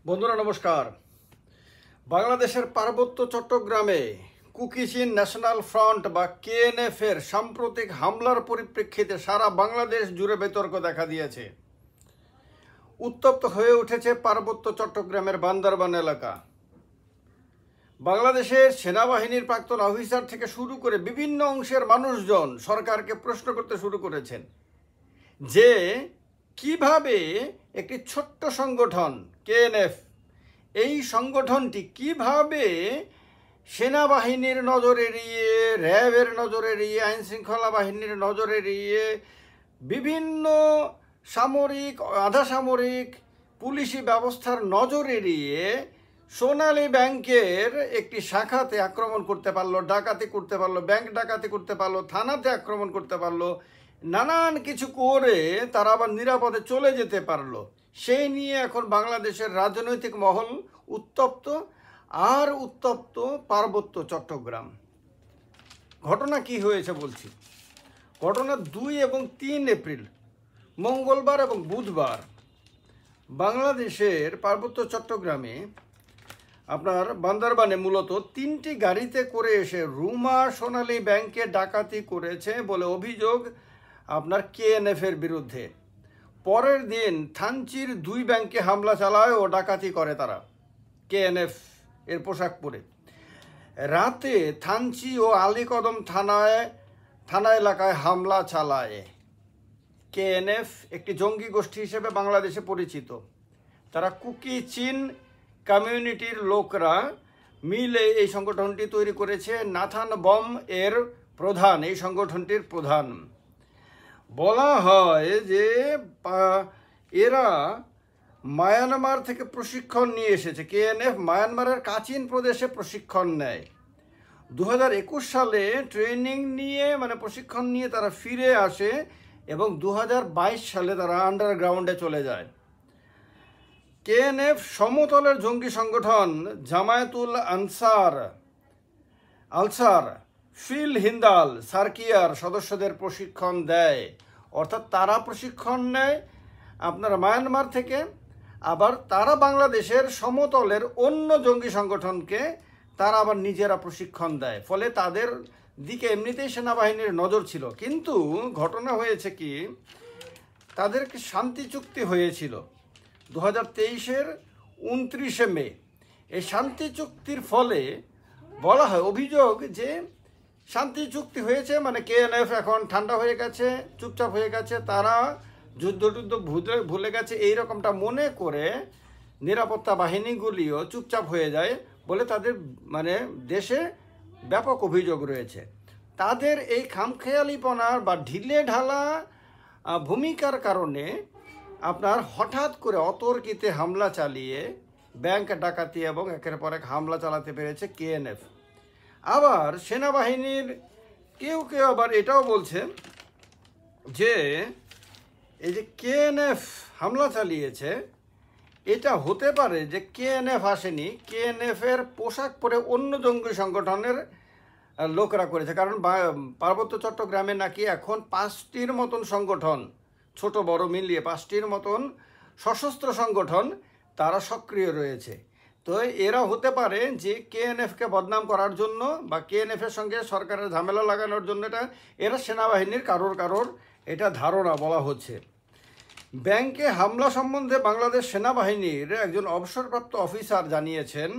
বন্ধুরা নমস্কার। বাংলাদেশের পার্বত্য চট্টগ্রামে কুকি চিন ন্যাশনাল ফ্রন্ট বা কেএনএফ এর সাম্প্রতিক হামলার পরিপ্রেক্ষিতে সারা বাংলাদেশ জুড়ে বিতর্ক দেখা দিয়েছে। উত্তপ্ত হয়ে উঠেছে পার্বত্য চট্টগ্রামের বান্দরবান এলাকা। বাংলাদেশের সেনাবাহিনীর প্রাক্তন অফিসার থেকে শুরু করে বিভিন্ন অংশের মানুষজন সরকারকে প্রশ্ন করতে শুরু করেছেন যে কিভাবে একটি ছোট্ট সংগঠন কেএনএফ, এই সংগঠনটি কিভাবে সেনাবাহিনীর নজর এড়িয়ে, র্যাবের নজর এড়িয়ে, আইনশৃঙ্খলা বাহিনীর নজর এড়িয়ে, বিভিন্ন সামরিক, আধা সামরিক, পুলিশি ব্যবস্থার নজর এড়িয়ে সোনালী ব্যাংকের একটি শাখাতে আক্রমণ করতে পারলো, ডাকাতি করতে পারলো, ব্যাংক ডাকাতি করতে পারলো, থানাতে আক্রমণ করতে পারলো, নানান কিছু করে তারা আবার নিরাপদে চলে যেতে পারলো। সেই নিয়ে এখন বাংলাদেশের রাজনৈতিক মহল উত্তপ্ত, আর উত্তপ্ত পার্বত্য চট্টগ্রাম। ঘটনা কি হয়েছে বলছি। ঘটনা 2 এবং 3 এপ্রিল, মঙ্গলবার এবং বুধবার বাংলাদেশের পার্বত্য চট্টগ্রামে আপনার বান্দরবানে মূলত 3টি গাড়িতে করে এসে রুমা সোনালী ব্যাংকে ডাকাতি করেছে বলে অভিযোগ আপনার কেএনএফ এর বিরুদ্ধে। পরের দিন থানচির 2 ব্যাংকে হামলা চালায় ও ডাকাতি করে তারা কেএনএফ এর পোশাক পরে। রাতে থানচি ও আলীকদম থানা এলাকায় হামলা চালায় কেএনএফ। একটি জঙ্গি গোষ্ঠী হিসেবে বাংলাদেশে পরিচিত। তারা কুকি চিন কমিউনিটির লোকরা মিলে এই সংগঠনটি তৈরি করেছে। নাথান বম এর প্রধান, এই সংগঠনটির প্রধান। বলা হয় যে এরা মায়ানমার থেকে প্রশিক্ষণ নিয়ে এসেছে। কেএনএফ মায়ানমারের কাচিন প্রদেশে প্রশিক্ষণ নেয়। 2021 সালে ট্রেনিং নিয়ে প্রশিক্ষণ নিয়ে তারা ফিরে আসে এবং 2022 সালে তারা আন্ডারগ্রাউন্ডে চলে যায়। কেএনএফ সমতলের জঙ্গি সংগঠন জামায়াতুল আনসার ফিল হিন্দাল সার্কিয়ার সদস্যদের প্রশিক্ষণ দেয়। অর্থাৎ তারা প্রশিক্ষণ নেয় আপনার মায়ানমার থেকে, আবার তারা বাংলাদেশের সমতলের অন্য জঙ্গি সংগঠনকে তারা আবার নিজেরা প্রশিক্ষণ দেয়। ফলে তাদের দিকে এমনিতেই সেনাবাহিনীর নজর ছিল। কিন্তু ঘটনা হয়েছে কি, তাদেরকে শান্তি চুক্তি হয়েছিল 2023-এর 29 মে। এই শান্তি চুক্তির ফলে বলা হয়, অভিযোগ যে শান্তি চুক্তি হয়েছে কেএনএফ এখন ঠান্ডা হয়ে গেছে, চুপচাপ হয়ে গেছে, তারা যুদ্ধ ভুলে গেছে, এইরকমটা মনে করে নিরাপত্তা বাহিনীগুলিও চুপচাপ হয়ে যায় বলে তাদের দেশে ব্যাপক অভিযোগ রয়েছে। তাদের এই খামখেয়ালিপনার বা ঢিলে ঢালা ভূমিকার কারণে আপনার হঠাৎ করে অতর্কিতে হামলা চালিয়ে ব্যাংক ডাকাতি এবং একের পর এক হামলা চালাতে পেরেছে কেএনএফ। আবার সেনাবাহিনীর কেউ কেউ আবার এটাও বলছে যে এই যে কেএনএফ হামলা চালিয়েছে, এটা হতে পারে যে কেএনএফ আসেনি, কেএনএফ এর পোশাক পরে অন্য জঙ্গি সংগঠনের লোকরা করেছে। কারণ পার্বত্য চট্টগ্রামে নাকি এখন 5টির মতন সংগঠন, ছোট বড় মিলিয়ে 5টির মতন সশস্ত্র সংগঠন তারা সক্রিয় রয়েছে। তো এরা হতে পারে যে কেএনএফকে বদনাম করার জন্য বা কেএনএফের সঙ্গে সরকারের ঝামেলা লাগানোর জন্য এরা সেনাবাহিনীর কারোর এটা ধারণা বলা হচ্ছে। ব্যাংকে হামলা সম্বন্ধে বাংলাদেশ সেনাবাহিনীর একজন অবসরপ্রাপ্ত অফিসার জানিয়েছেন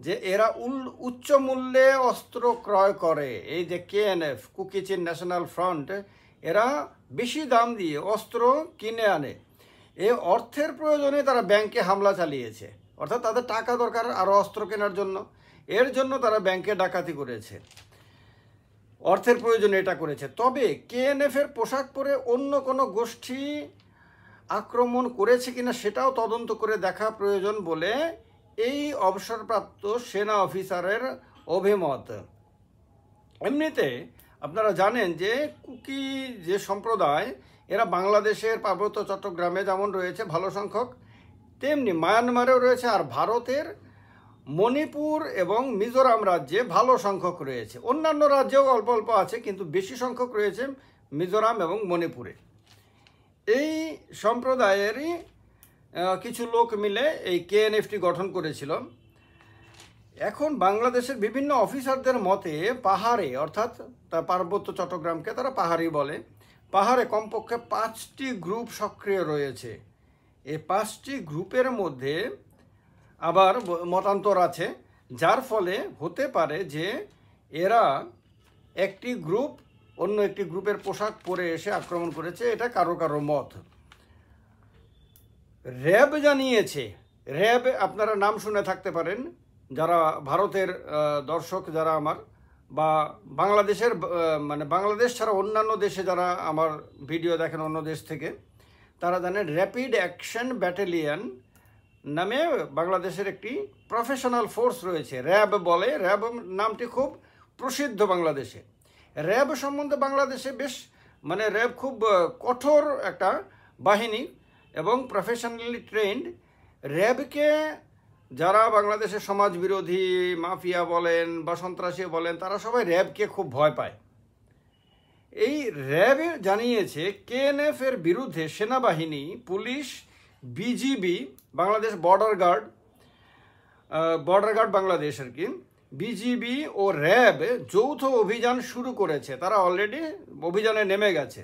যে এরা উচ্চ মূল্যে অস্ত্র ক্রয় করে। এই যে কেএনএফ, কুকি চিন ন্যাশনাল ফ্রন্ট, এরা বেশি দাম দিয়ে অস্ত্র কিনে আনে। এই অর্থের প্রয়োজনে তারা ব্যাংকে হামলা চালিয়েছে। অর্থাৎ তাদের টাকা দরকার আরও অস্ত্র কেনার জন্য, এর জন্য তারা ব্যাংকে ডাকাতি করেছে, অর্থের প্রয়োজনে এটা করেছে। তবে কেএনএফ এর পোশাক পরে অন্য কোনো গোষ্ঠী আক্রমণ করেছে কিনা সেটাও তদন্ত করে দেখা প্রয়োজন বলে এই অবসরপ্রাপ্ত সেনা অফিসারের অভিমত। এমনিতে আপনারা জানেন যে কুকি যে সম্প্রদায়, এরা বাংলাদেশের পার্বত্য চট্টগ্রামে যেমন রয়েছে ভালো সংখ্যক, তেমনি মায়ানমারেও রয়েছে, আর ভারতের মণিপুর এবং মিজোরাম রাজ্যে ভালো সংখ্যক রয়েছে। অন্যান্য রাজ্যেও অল্প অল্প আছে, কিন্তু বেশি সংখ্যক রয়েছে মিজোরাম এবং মণিপুরে। এই সম্প্রদায়েরই কিছু লোক মিলে এই কেএনএফটি গঠন করেছিল। এখন বাংলাদেশের বিভিন্ন অফিসারদের মতে পাহাড়ে, অর্থাৎ পার্বত্য চট্টগ্রামকে তারা পাহাড়ি বলে, পাহাড়ে কমপক্ষে 5টি গ্রুপ সক্রিয় রয়েছে। এই 5টি গ্রুপের মধ্যে আবার মতান্তর আছে, যার ফলে হতে পারে যে এরা একটি গ্রুপ অন্য একটি গ্রুপের পোশাক পরে এসে আক্রমণ করেছে, এটা কারো কারো মত। র্যাব জানিয়েছে, র্যাব আপনারা নাম শুনে থাকতে পারেন যারা ভারতের দর্শক যারা আমার, বা বাংলাদেশের মানে বাংলাদেশ ছাড়া অন্যান্য দেশে যারা আমার ভিডিও দেখেন অন্য দেশ থেকে, তারা জানেন র্যাপিড অ্যাকশন ব্যাটালিয়ন নামে বাংলাদেশের একটি প্রফেশনাল ফোর্স রয়েছে, র্যাব বলে। র্যাব নামটি খুব প্রসিদ্ধ বাংলাদেশে। র্যাব সম্বন্ধে বাংলাদেশে বেশ মানে র্যাব খুব কঠোর একটা বাহিনী এবং প্রফেশনালি ট্রেন্ড। র্যাবকে যারা বাংলাদেশের সমাজ বিরোধী মাফিয়া বলেন বা সন্ত্রাসী বলেন, তারা সবাই র্যাবকে খুব ভয় পায়। এই র্যাব জানিয়েছে কেএনএফ এর বিরুদ্ধে সেনাবাহিনী, পুলিশ, BGB, Bangladesh border guard Bangladesh আর কি, বিজিবি ও র্যাব যৌথ অভিযান শুরু করেছে। তারা অলরেডি অভিযানে নেমে গেছে।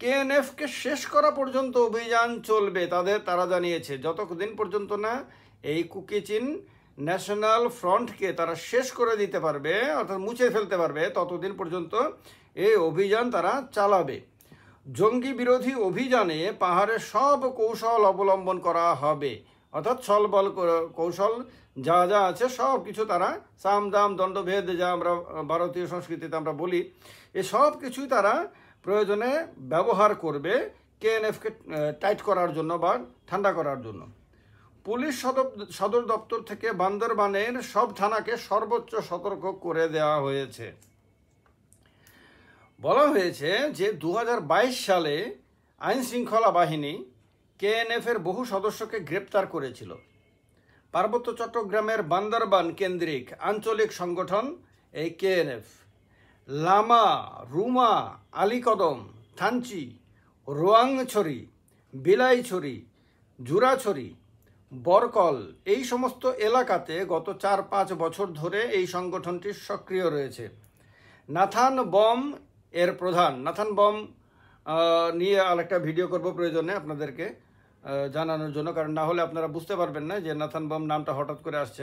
কেএনএফকে শেষ করা পর্যন্ত অভিযান চলবে তারা জানিয়েছে। যতদিন পর্যন্ত না এই কুকিচিন ন্যাশনাল ফ্রন্টকে তারা শেষ করে দিতে পারবে, অর্থাৎ মুছে ফেলতে পারবে, ততদিন পর্যন্ত এই অভিযান তারা চালাবে। জঙ্গি বিরোধী অভিযানে পাহাড়ে সব কৌশল অবলম্বন করা হবে, অর্থাৎ ছলবল কৌশল যা যা আছে সব কিছু তারা, সাম দাম দণ্ডভেদ যা আমরা ভারতীয় সংস্কৃতিতে আমরা বলি, এই সব কিছুই তারা প্রয়োজনে ব্যবহার করবে কেএনএফকে টাইট করার জন্য বা ঠান্ডা করার জন্য। পুলিশ সদর দপ্তর থেকে বান্দরবানের সব থানাকে সর্বোচ্চ সতর্ক করে দেওয়া হয়েছে। বলা হয়েছে যে 2022 সালে আইন শৃঙ্খলা বাহিনী কেএনএফের বহু সদস্যকে গ্রেপ্তার করেছিল। পার্বত্য চট্টগ্রামের বান্দরবান কেন্দ্রিক আঞ্চলিক সংগঠন এই কেএনএফ লামা, রুমা, আলীকদম, থানচি, রোয়াংছড়ি, বিলাইছড়ি, জুরাছড়ি, বরকল এই সমস্ত এলাকাতে গত 4-5 বছর ধরে এই সংগঠনটি সক্রিয় রয়েছে। নাথান বম এর প্রধান। নাথান বম নিয়ে আরেকটা ভিডিও করব প্রয়োজনে আপনাদেরকে জানানোর জন্য, কারণ না হলে আপনারা বুঝতে পারবেন না যে নাথান বম নামটা হঠাৎ করে আসছে।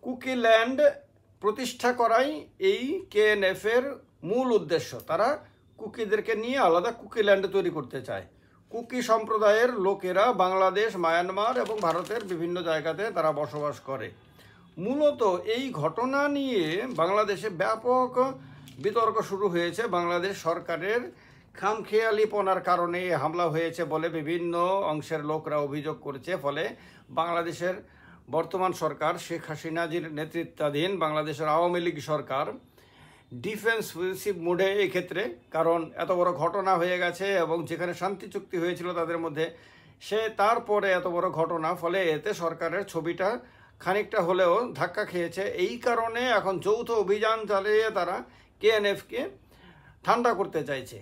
কুকিল্যান্ড প্রতিষ্ঠা করাই এই কেএনএফ এর মূল উদ্দেশ্য। তারা কুকিদেরকে নিয়ে আলাদা কুকিল্যান্ড তৈরি করতে চায়। কুকি সম্প্রদায়ের লোকেরা বাংলাদেশ, মায়ানমার এবং ভারতের বিভিন্ন জায়গাতে তারা বসবাস করে। মূলত এই ঘটনা নিয়ে বাংলাদেশে ব্যাপক বিতর্ক শুরু হয়েছে। বাংলাদেশ সরকারের খামখেয়ালিপনার কারণে হামলা হয়েছে বলে বিভিন্ন অংশের লোকরা অভিযোগ করেছে। ফলে বাংলাদেশের বর্তমান সরকার শেখ হাসিনাজির নেতৃত্বাধীন বাংলাদেশের আওয়ামী লীগ সরকার ডিফেন্সিভ মোডে এই ক্ষেত্রে, কারণ এত বড় ঘটনা হয়ে গেছে এবং যেখানে শান্তি চুক্তি হয়েছিল তাদের মধ্যে, তারপরে এত বড় ঘটনা, ফলে এতে সরকারের ছবিটা খানিকটা হলেও ধাক্কা খেয়েছে। এই কারণে এখন যৌথ অভিযান চালিয়ে তারা কেএনএফকে ঠান্ডা করতে চাইছে।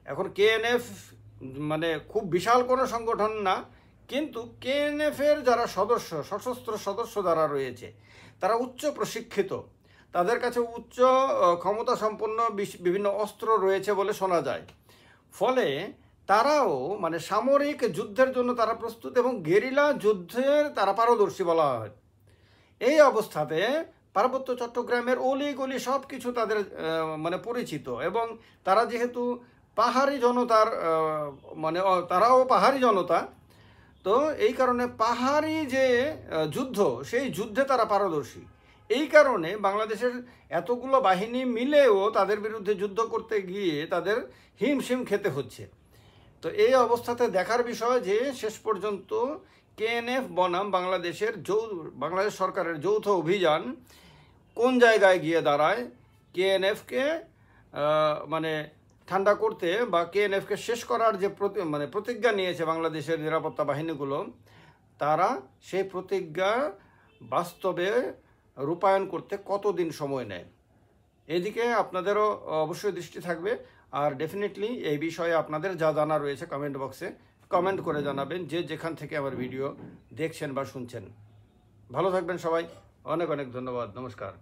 এখন কেএনএফ মানে খুব বিশাল কোনো সংগঠন না, কিন্তু কেএনএফের যারা সদস্য, সশস্ত্র সদস্য যারা রয়েছে, তারা উচ্চ প্রশিক্ষিত, তাদের কাছে উচ্চ ক্ষমতা সম্পন্ন বিভিন্ন অস্ত্র রয়েছে বলে শোনা যায়। ফলে তারাও মানে সামরিক যুদ্ধের জন্য তারা প্রস্তুত এবং গেরিলা যুদ্ধের তারা পারদর্শী বলা হয়। এই অবস্থাতে পার্বত্য চট্টগ্রামের অলি গলি সব কিছু তাদের মানে পরিচিত, এবং তারা যেহেতু পাহাড়ি জনতার মানে তারাও পাহাড়ি জনতা, তো এই কারণে পাহাড়ি যে যুদ্ধ, সেই যুদ্ধে তারা পারদর্শী। এই কারণে বাংলাদেশের এতগুলো বাহিনী মিলেও তাদের বিরুদ্ধে যুদ্ধ করতে গিয়ে তাদের হিমশিম খেতে হচ্ছে। তো এই অবস্থাতে দেখার বিষয় যে শেষ পর্যন্ত কেএনএফ বনাম বাংলাদেশ সরকারের যৌথ অভিযান কোন জায়গায় গিয়ে দাঁড়ায়। কেএনএফকে মানে ঠান্ডা করতে বা কেএনএফকে শেষ করার যে প্রতিজ্ঞা নিয়েছে বাংলাদেশের নিরাপত্তা বাহিনীগুলো, তারা সেই প্রতিজ্ঞা বাস্তবে রূপায়ণ করতে কতদিন সময় নেয়, এদিকে আপনাদেরও অবশ্যই দৃষ্টি থাকবে। আর ডেফিনেটলি এই বিষয়ে আপনাদের যা জানা রয়েছে কমেন্ট বক্সে কমেন্ট করে জানাবেন যে যেখান থেকে আমার ভিডিও দেখছেন বা শুনছেন। ভালো থাকবেন সবাই, অনেক অনেক ধন্যবাদ, নমস্কার।